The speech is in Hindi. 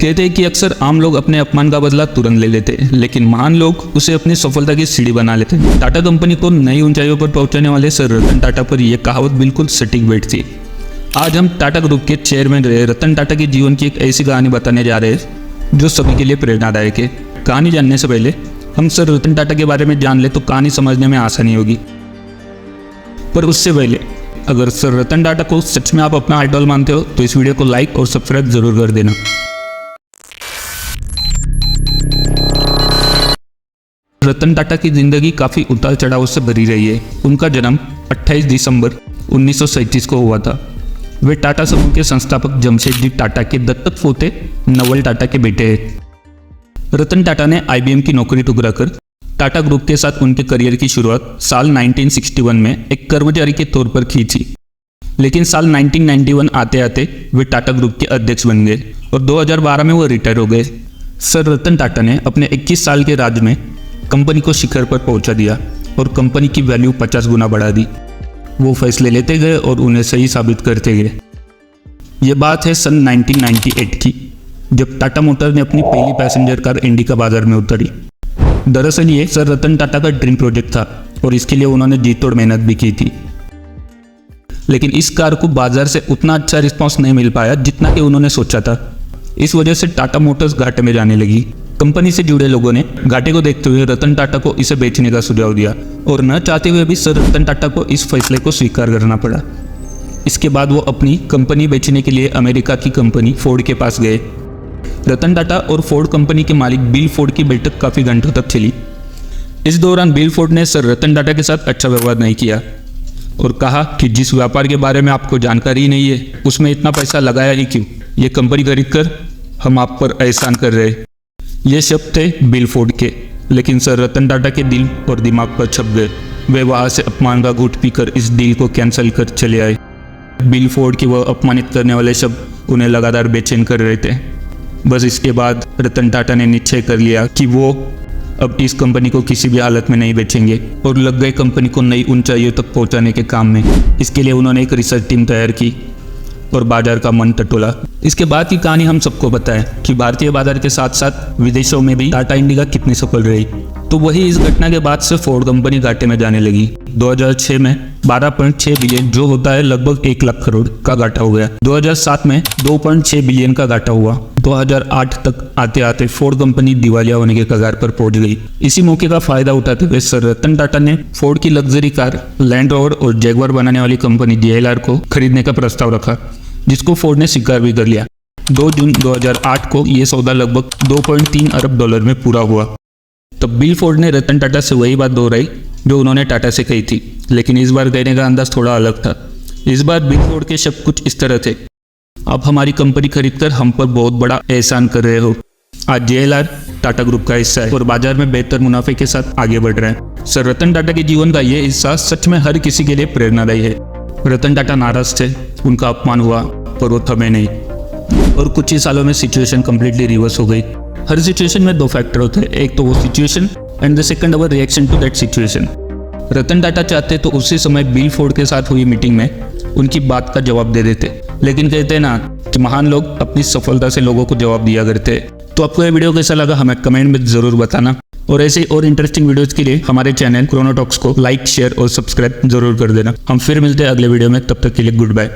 कहते हैं कि अक्सर आम लोग अपने अपमान का बदला तुरंत ले लेते हैं, लेकिन महान लोग उसे अपनी सफलता की सीढ़ी बना लेते हैं। टाटा कंपनी को नई ऊंचाइयों पर पहुंचाने वाले सर रतन टाटा पर यह कहावत बिल्कुल सटीक बैठती। आज हम टाटा ग्रुप के चेयरमैन रहे रतन टाटा के जीवन की एक ऐसी कहानी बताने जा रहे हैं जो सभी के लिए प्रेरणादायक है। कहानी जानने से पहले हम सर रतन टाटा के बारे में जान ले तो कहानी समझने में आसानी होगी। पर उससे पहले अगर सर रतन टाटा को सच में आप अपना आइडल मानते हो तो इस वीडियो को लाइक और सब्सक्राइब जरूर कर देना। रतन टाटा की जिंदगी काफी उतार चढ़ाव से भरी रही है। उनका जन्म 28 दिसंबर 1937 को हुआ था। वे टाटा समूह के संस्थापक जमशेदजी टाटा के दत्तक पोते नवल टाटा के बेटे हैं। रतन टाटा ने IBM की नौकरी ठुकराकर टाटा ग्रुप के साथ उनके करियर की शुरुआत साल 1961 में एक कर्मचारी के तौर पर की थी, लेकिन साल 1991 आते आते वे टाटा ग्रुप के अध्यक्ष बन गए और 2012 में वो रिटायर हो गए। सर रतन टाटा ने अपने 21 साल के राज में कंपनी को शिखर पर पहुंचा दिया और कंपनी की वैल्यू 50 गुना बढ़ा दी। वो फैसले लेते गए और उन्हें सही साबित करते गए। ये बात है सन 1998 की, जब टाटा मोटर ने अपनी पहली पैसेंजर कार इंडिका बाजार में उतारी। दरअसल ये सर रतन टाटा का ड्रीम प्रोजेक्ट था और इसके लिए उन्होंने जी तोड़ मेहनत भी की थी, लेकिन इस कार को बाजार से उतना अच्छा रिस्पांस नहीं मिल पाया जितना कि उन्होंने सोचा था। इस वजह से टाटा मोटर्स घाटे में जाने लगी। कंपनी से जुड़े लोगों ने घाटे को देखते हुए रतन टाटा को इसे बेचने का सुझाव दिया और न चाहते हुए भी सर रतन टाटा को इस फैसले को स्वीकार करना पड़ा। इसके बाद वो अपनी कंपनी बेचने के लिए अमेरिका की कंपनी फोर्ड के पास गए। रतन टाटा और फोर्ड कंपनी के मालिक बिल फोर्ड की बैठक काफी घंटों तक चली। इस दौरान बिल फोर्ड ने सर रतन टाटा के साथ अच्छा व्यवहार नहीं किया और कहा कि जिस व्यापार के बारे में आपको जानकारी ही नहीं है उसमें इतना पैसा लगाया ही क्यों? ये कंपनी खरीद कर हम आप पर एहसान कर रहे। ये शब्द थे बिल फोर्ड के, लेकिन सर रतन टाटा के दिल और दिमाग पर छप गए। वे वहां से अपमान का घूंट पीकर इस डील को कैंसिल कर चले आए। बिल फोर्ड के वह अपमानित करने वाले शब्द उन्हें लगातार बेचैन कर रहे थे। बस इसके बाद रतन टाटा ने निश्चय कर लिया कि वो अब इस कंपनी को किसी भी हालत में नहीं बेचेंगे और लग गए कंपनी को नई ऊंचाइयों तक पहुंचाने के काम में। इसके लिए उन्होंने एक रिसर्च टीम तैयार की और बाजार का मन टटोला। इसके बाद की कहानी हम सबको पता है कि भारतीय बाजार के साथ साथ विदेशों में भी टाटा इंडिका कितनी सफल रही। तो वही इस घटना के बाद से फोर्ड कंपनी घाटे में जाने लगी। 2006 में 12.6 बिलियन जो होता है लगभग 1 लाख करोड़ का घाटा हो गया। 2007 में 2.6 बिलियन का घाटा हुआ। 2008 तक आते आते फोर्ड कंपनी दिवालिया होने के कगार पर पहुंच गई। इसी मौके का फायदा उठाते हुए सर रतन टाटा ने फोर्ड की लग्जरी कार लैंड रोवर और जैगुआर बनाने वाली कंपनी JLR को खरीदने का प्रस्ताव रखा, जिसको फोर्ड ने स्वीकार भी कर लिया। 2 जून 2008 को यह सौदा लगभग 2.3 अरब डॉलर में पूरा हुआ। तब बिल फोर्ड ने रतन टाटा से वही बात दोहराई जो उन्होंने टाटा से कही थी, लेकिन इस बार कहने का अंदाज थोड़ा अलग था। इस बार बिल फोर्ड के शब्द कुछ इस तरह थे: आप हमारी कंपनी खरीदकर हम पर बहुत बड़ा एहसान कर रहे हो। आज JLR टाटा ग्रुप का हिस्सा है और बाजार में बेहतर मुनाफे के साथ आगे बढ़ रहे हैं। सर रतन टाटा के जीवन का ये हिस्सा सच में हर किसी के लिए प्रेरणादायी है। रतन टाटा नाराज थे, उनका अपमान हुआ, पर वो थमे नहीं और कुछ ही सालों में सिचुएशन कंप्लीटली रिवर्स हो गई। हर सिचुएशन में 2 फैक्टर होते हैं, एक तो वो situation and the second our reaction to that situation. Ratan Tata चाहते तो उसी समय बिल फोर्ड के साथ हुई मीटिंग में उनकी बात का जवाब दे देते, लेकिन कहते हैं ना कि महान लोग अपनी सफलता से लोगों को जवाब दिया करते हैं। तो आपको ये वीडियो कैसा लगा हमें कमेंट में जरूर बताना और ऐसे और इंटरेस्टिंग वीडियोस के लिए हमारे चैनल क्रोनोटॉक्स को लाइक, शेयर और सब्सक्राइब जरूर कर देना। हम फिर मिलते हैं अगले वीडियो में, तब तक के लिए गुड बाय।